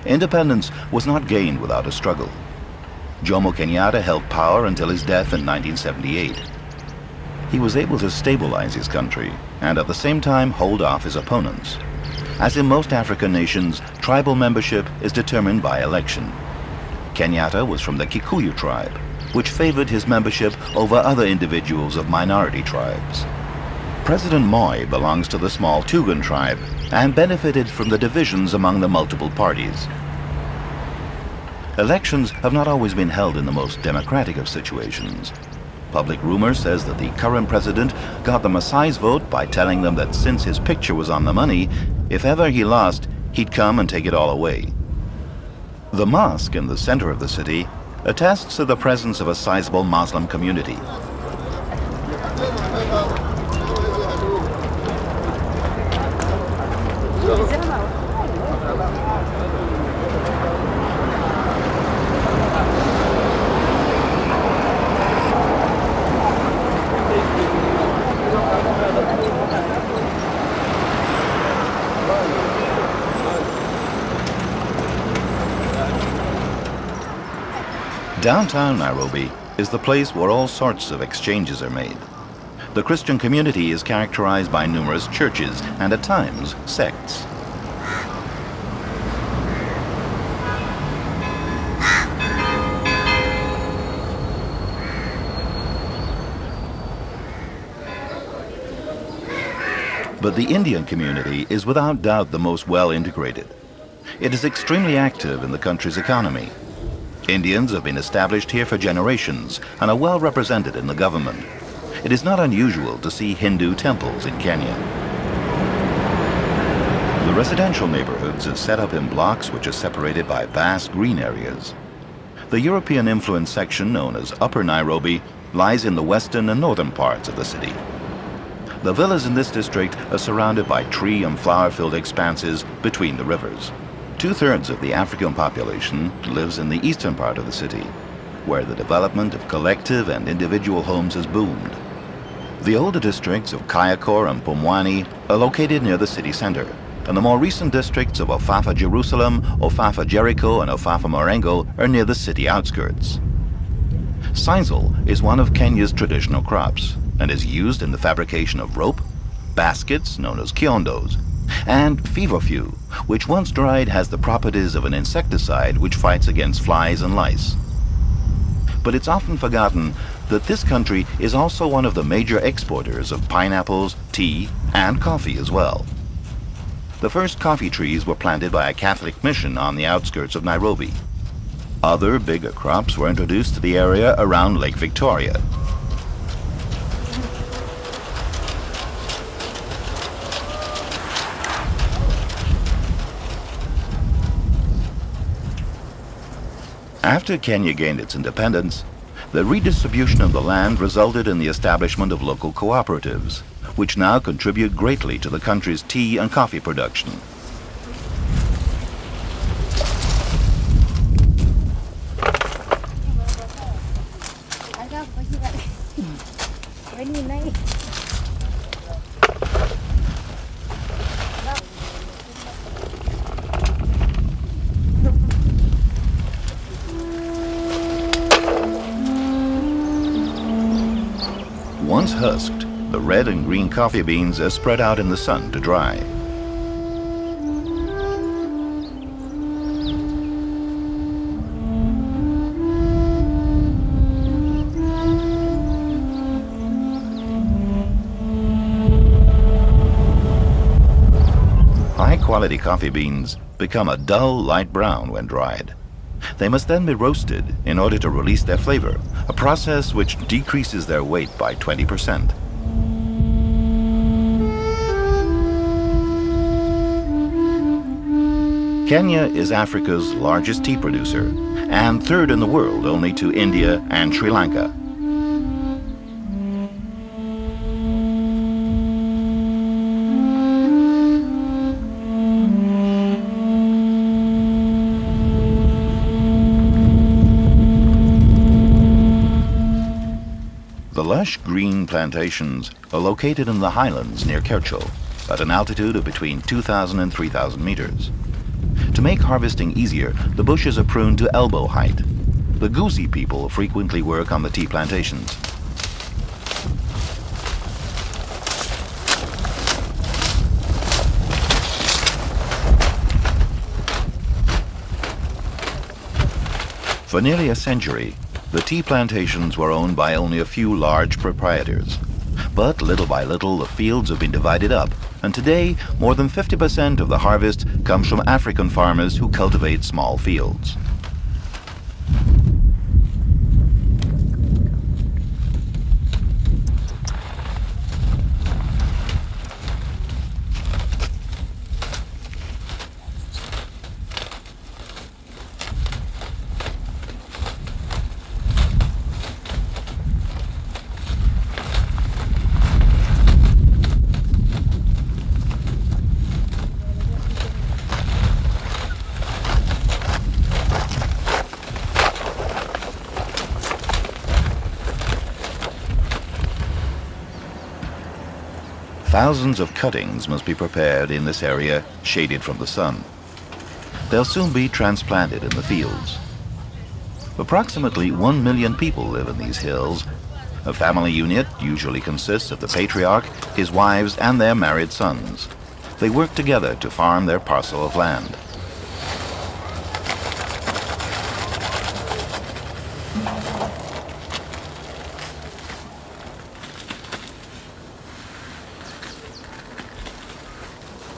Independence was not gained without a struggle. Jomo Kenyatta held power until his death in 1978. He was able to stabilize his country and at the same time hold off his opponents. As in most African nations, tribal membership is determined by election. Kenyatta was from the Kikuyu tribe, which favored his membership over other individuals of minority tribes. President Moi belongs to the small Tugen tribe and benefited from the divisions among the multiple parties. Elections have not always been held in the most democratic of situations. Public rumor says that the current president got the Maasai's vote by telling them that since his picture was on the money, if ever he lost, he'd come and take it all away. The mosque in the center of the city attests to the presence of a sizable Muslim community. Downtown Nairobi is the place where all sorts of exchanges are made. The Christian community is characterized by numerous churches and at times sects. But the Indian community is without doubt the most well integrated. It is extremely active in the country's economy. Indians have been established here for generations and are well represented in the government. It is not unusual to see Hindu temples in Kenya. The residential neighborhoods are set up in blocks which are separated by vast green areas. The European influence section, known as Upper Nairobi, lies in the western and northern parts of the city. The villas in this district are surrounded by tree and flower-filled expanses between the rivers. Two-thirds of the African population lives in the eastern part of the city, where the development of collective and individual homes has boomed. The older districts of Kayakor and Pumwani are located near the city center, and the more recent districts of Ofafa Jerusalem, Ofafa Jericho, and Ofafa Marengo are near the city outskirts. Sisal is one of Kenya's traditional crops and is used in the fabrication of rope, baskets known as kiondos, and feverfew, which once dried has the properties of an insecticide which fights against flies and lice. But it's often forgotten that this country is also one of the major exporters of pineapples, tea, and coffee as well. The first coffee trees were planted by a Catholic mission on the outskirts of Nairobi. Other bigger crops were introduced to the area around Lake Victoria. After Kenya gained its independence, the redistribution of the land resulted in the establishment of local cooperatives, which now contribute greatly to the country's tea and coffee production. Once husked, the red and green coffee beans are spread out in the sun to dry. High-quality coffee beans become a dull light brown when dried. They must then be roasted in order to release their flavor, a process which decreases their weight by 20%. Kenya is Africa's largest tea producer and third in the world only to India and Sri Lanka. The lush green plantations are located in the highlands near Kercho, at an altitude of between 2,000 and 3,000 meters. To make harvesting easier, the bushes are pruned to elbow height. The Gusi people frequently work on the tea plantations. For nearly a century, the tea plantations were owned by only a few large proprietors. But little by little, the fields have been divided up, and today, more than 50% of the harvest comes from African farmers who cultivate small fields. Thousands of cuttings must be prepared in this area, shaded from the sun. They'll soon be transplanted in the fields. Approximately 1 million people live in these hills. A family unit usually consists of the patriarch, his wives, and their married sons. They work together to farm their parcel of land.